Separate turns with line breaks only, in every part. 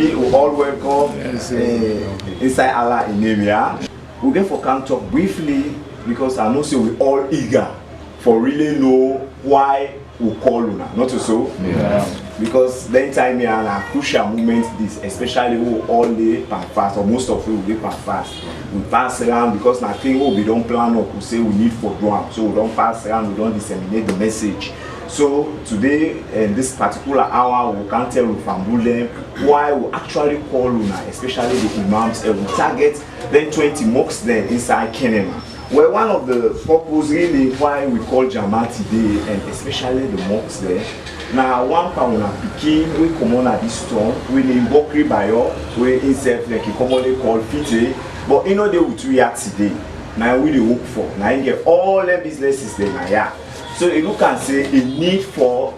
see we all welcome inside Allah in name, yeah. We get for can talk briefly because I know say we all eager for really know why we call Una, not so. Because then time here a crucial moment this, especially who all day fast or most of you will be fast. We pass around because nothing we don't plan up to say we need for drum, so we don't pass around, we don't disseminate the message. So today in this particular hour we can tell with Fambulem why we actually call Una, especially the imams, and we target then 20 mosques then inside Kenema. Well, one of the purpose really why we call Jama today, and especially the mosques there. Now one pound Pikin we come on at this store, we name Bokri Bayo, we himself like he commonly called Fite, but you know they would react today. Now we work for. Now you get all the businesses there now, yeah. So you can say a need for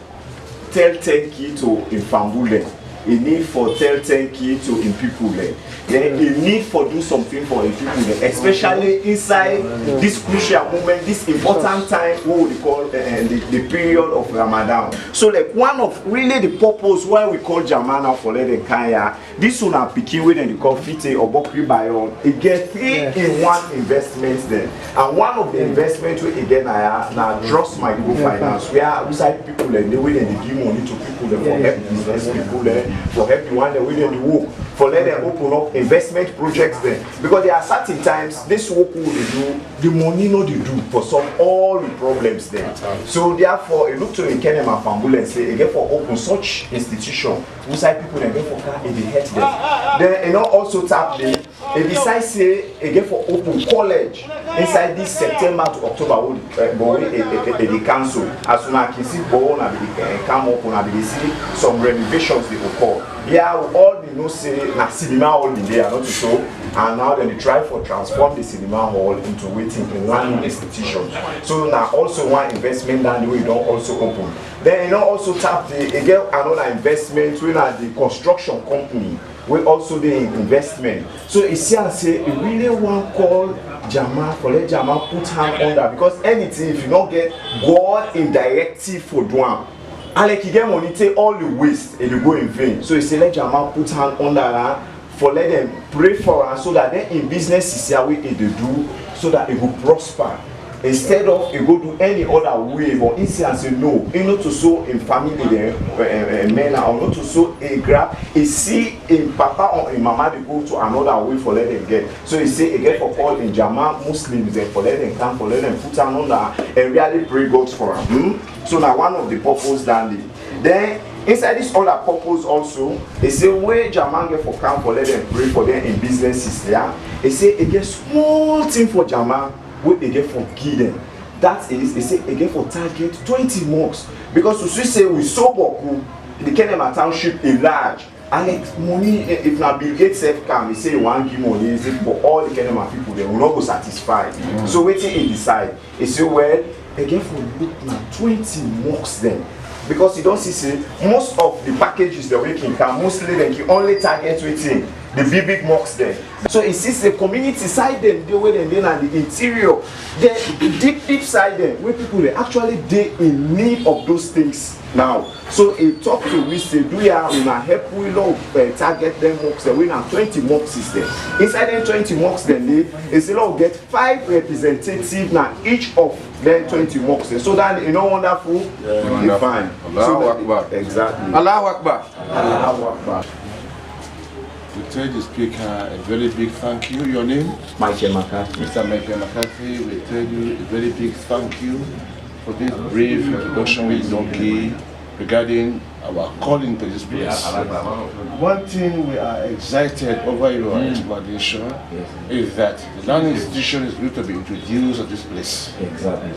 tell 10 key to Infambule, a need for tell 10 key to in people there. Then a need for do something for in people there, especially inside this crucial moment, this important time, what we call the period of Ramadan. So like one of really the purpose why we call Jamana for Leden Kaya, this one are picking with the call Fite or Bokri Bayon, it get 3-in-1 investments there. And one of the investments we again now Trust My Go Finance. We are inside people there, they will give money to people there for help business people there, for help the one that we didn't work, for let them open up investment projects there. Because there are certain times this work will do, the money no they do for solve all the problems there. So therefore you look to the Kenema Fambule and say again for open such institution, inside people and again for car in the head there. Then you know also tap the besides say again for open college inside this September to October the council as soon as you see born and come up and they see some renovations they occur. Yeah, all the no say na cinema hall in there, not so, and now then they try for transform the cinema hall into waiting in one institution. So now also one investment that we don't also open. Then you know also tap the again another investment we are the construction company. We also the investment. So it's here say you really want call Jama for let Jama put hand on that because anything if you don't get God in directive for doing. And like you get money, take all the waste and you go in vain. So you say let Jama put hand on that for let them pray for us so that then in business is here we they do so that it will prosper. Instead of you go do any other way, but instead say no, you know to sow in family there, men or not to sow a grab, a see in papa or in mama they go to another way for let them get. So you say again for all in Jama Muslims then for let them come, for let them put hand on that and really pray God for them. So now one of the purpose then inside this other purpose also, they say where Jama get for come for let them pray for them in businesses there. They say again small thing for Jama. We again for give them. That is, they say again for target 20 mosques. Because we say we so boku, the Kenema township is large. And like money, if now Bill Gates self come, he say one give money, is it for all the Kenema people, they will not go satisfied. So waiting he decide. He say well, again for look now 20 mosques then. Because you don't see most of the packages the way can come, mostly then you only target waiting. The big mosques there. So it sees the community side them, they were then and the interior, the deep side them, where people are actually they in need of those things now. So it talk to we say, do you help we target them mosques? We have 20 mosques there. Inside them 20 mosques then it's a lot get 5 representatives now each of them 20 mosques. So that you know wonderful, you fine.
Allahu Akbar.
Exactly.
Allahu Akbar.
Allahu Akbar.
We tell the speaker a very big thank you. Your name?
Michael McCarthy.
Mr. Michael McCarthy, we tell you a very big thank you for this brief introduction with Donkey regarding our calling to this place. One thing we are excited over your explanation is that the land institution is going to be introduced at this place.
Exactly.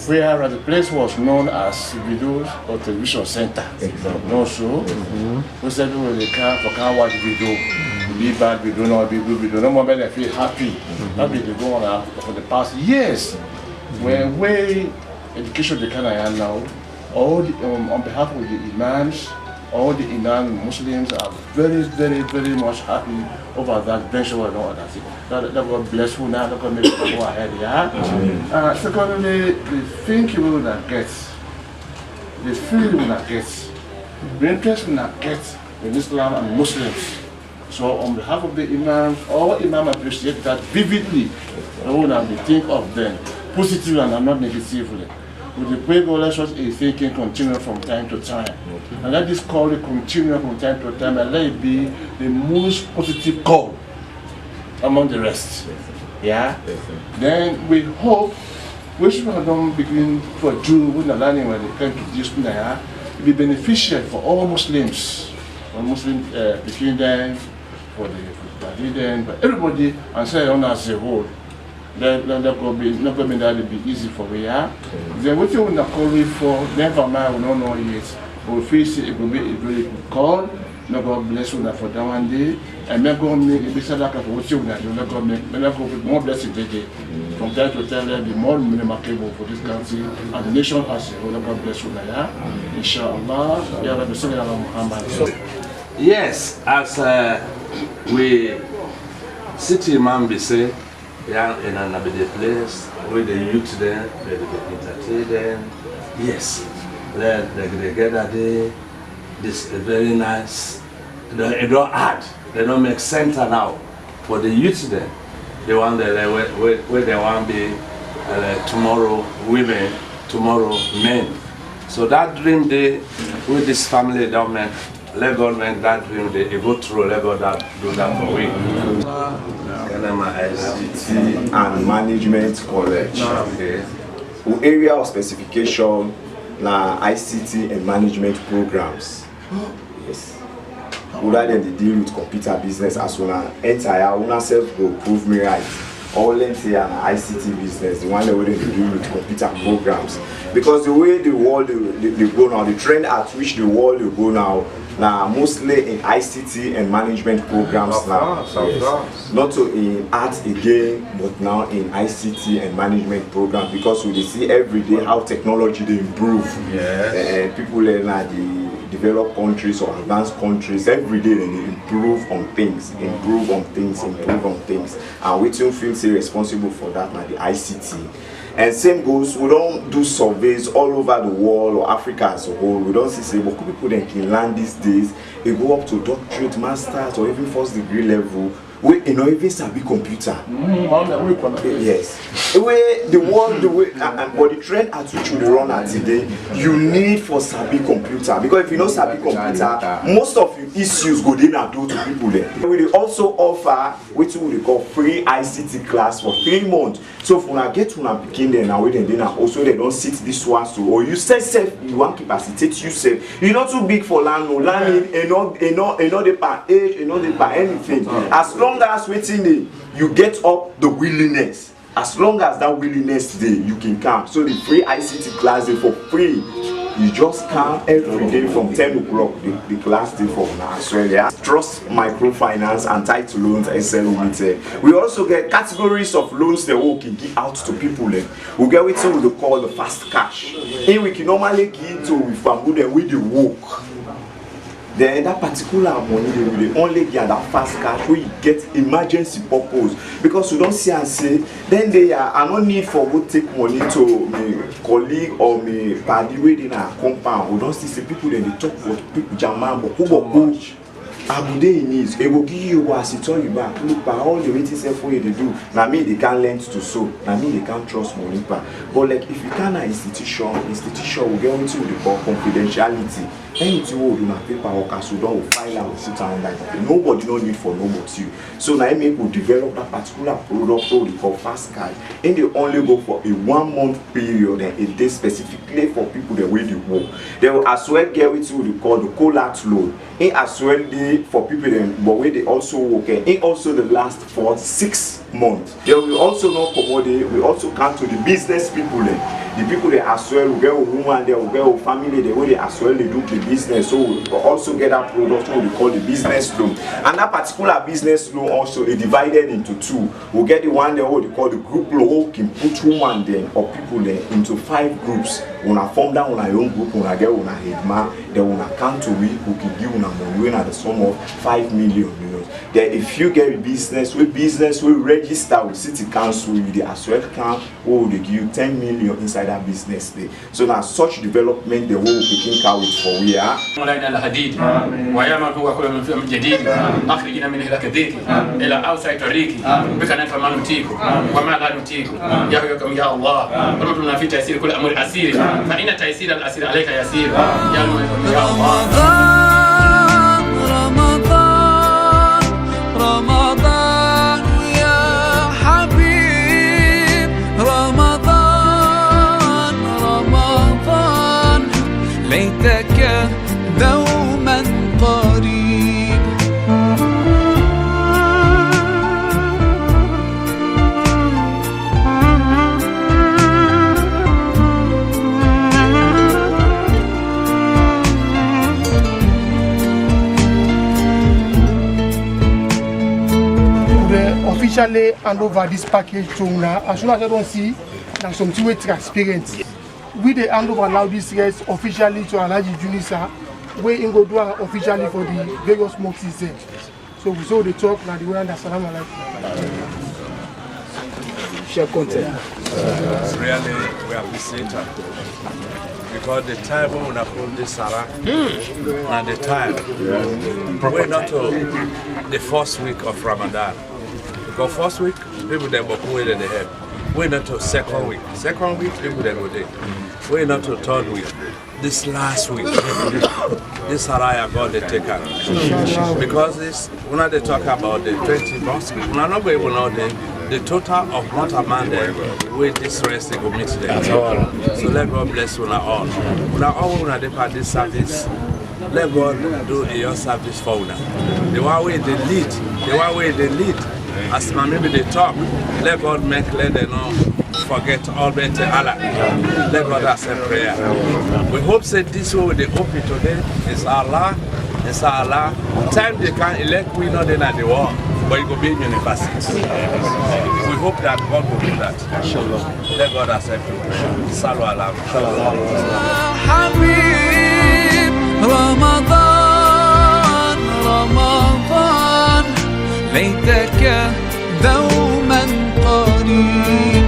Where the place was known as Videos or Television Center.
Exactly.
Also, we said when they can't watch video, be bad video, not be good video. No more men feel happy. That be the go on for the past years. When we education the kind I am now, all the, on behalf of the imams, all the imam Muslims are very much happy over that venture and all that. That was blessful now. That can make it go ahead, yeah. Secondly, the thing you will not get, the feeling you will not get, the interest you will not get in Islam and Muslims So on behalf of the imams, all imams appreciate that vividly. And we think of them positively and not negatively. With the pray God, let us a thinking continue from time to time. And let this call continue from time to time and let it be the most positive call among the rest. Yeah? Then we hope, which we have done begin for June when the learning when they came to this now, it be beneficial for all Muslims. For Muslims between them, for the leaders, but everybody and say on as a whole. Then not going to be that be easy for we are. Then what you want to call it for, never mind, we don't know yet. But we face it will be a very good call. May God bless you for that one day. And may God make it be said like what you want to do. May God put more blessings today. From time to time, there be more remarkable for this country and the nation as a whole. God bless you, Inshallah. Ya Rabbi Sallallahu Muhammad.
Yes, as we city man be say, yeah, in another place where the youth there, they entertain them. Yes, they get that day. This is very nice. They don't add, they don't make center now. For the youth there, they want where they want to be tomorrow women, tomorrow men. So that dream day with this family government. Let God make that dream they go through, let God do that for we.
ICT and Management College.
Okay.
The area of specification na ICT and management programs. Yes. Rather than they deal with computer business as well as entire una self go prove me right. All entire and ICT business, the one that we deal with computer programs. Because the way the world they go now, the trend at which the world will go now mostly in ICT and management programs now. Yes. Not so in art again, but now in ICT and management programs because we see every day how technology they improve.
Yes.
And people learn like the developed countries or advanced countries every day they improve on things, improve on things. And we too feel say responsible for that now the ICT. And same goes, we don't do surveys all over the world or Africa as a whole. We don't see but people that can learn these days, they go up to doctorate, masters, or even first degree level. We even sabi computer. Yes. The world, but the trend at which we run at today, you need for sabi computer because if you know sabi computer, most of your issues go in and do to people there. We also offer what we call free ICT class for 3 months. So if we get to begin there now, then also they don't sit this one so or you say self you want capacity yourself. You're not too big for learning, not the per age, not the per anything. As long as waiting you get up the willingness. As long as that willingness day, you can come. So the free ICT class is for free. You just come every day from 10 o'clock. The class day for Australia. Trust Microfinance and Title Loans SL Limited. We also get categories of loans that we can give out to people. We get what we call the fast cash. And we can normally give to with the work. Then that particular money they will only get that fast cash where you get emergency purpose because you don't see and say then they are no need for go take money to my colleague or my party within a compound. We don't see people then they talk about people jam but who go Abude in needs, it will give you what I tell you back. Look, by all the waiting self way they do. Now me they can't lend to so. Now me they can't trust money back. But like if you can't an institution will get into the call confidentiality. Anything will do na paper or castle don't file out sit down like that. Nobody no need for no but you. So now me will develop that particular product so they call fast cash. And they only go for a 1 month period and a day specifically for people that way they work. They will as well get with what they call the collateral loan. And as well they for people then but where they also work and also the last for 6 months. They will also not commodity, we also come to the business people then. The people they as well will get a woman, they will get a family, the way they as well they do the business. So we also get that product what we call the business loan. And that particular business loan also is divided into 2. We'll get the one that what they call the group loan, who can put woman then or people then into 5 groups. When I form down on your own group, when I get on a head man, then when I come to we who can give una money when at the sum of 5 million. million. Then if you get business, we register with city council, with the as well count, we will give you 10 million inside that business day. So now such development the whole picking count for we are.
مولانا الحديد وياما هو كل من فيهم جديد أخرجنا من هلاك ذيك إلى أوسع طريقي بك نفهم ما نتيكو وما لا نتيكو يهويكم يا الله ونطلنا في تيسير كل أمر أسير فإن تيسير الأسير عليك يسير يا المولى يا الله.
رمضان يا حبيب رمضان رمضان ليتك دوما قريب.
Officially hand over this package to Una. As soon as I don't see, there's something with transparent. We the hand over now this race officially to Alhaji Junisa, where in go do officially for the various mosques there. So we saw the talk now the way and assalamu alaikum. Share content.
Really, we appreciate it. Because the time when I put this Sarah, and the time, we're not to the first week of Ramadan. Because first week, people they walk away they have. We're not to second week. Second week, people they go there. We're not to third week. This last week, this Saraya God they take out. Because this, when they talk about the 20 mosques, we're not going to know the total of what amount there with this rest they go meet them. So let God bless you all. Una all when they part this service, let God do your service for you. The one way they lead, the one way they lead. As maybe they talk, let God make let them know forget all better Allah. Let God accept prayer. We hope that this way they open today is Allah. It's Allah. Time they can elect we know they at the war, but it will be in university. We hope that God will do that. Let God accept your prayer. Salu Allah.
حبيب رمضان رمضان ليتك دوما قريب.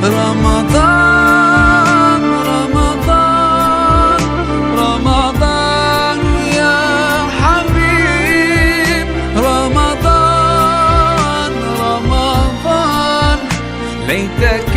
رمضان رمضان رمضان يا حبيب رمضان رمضان ليتك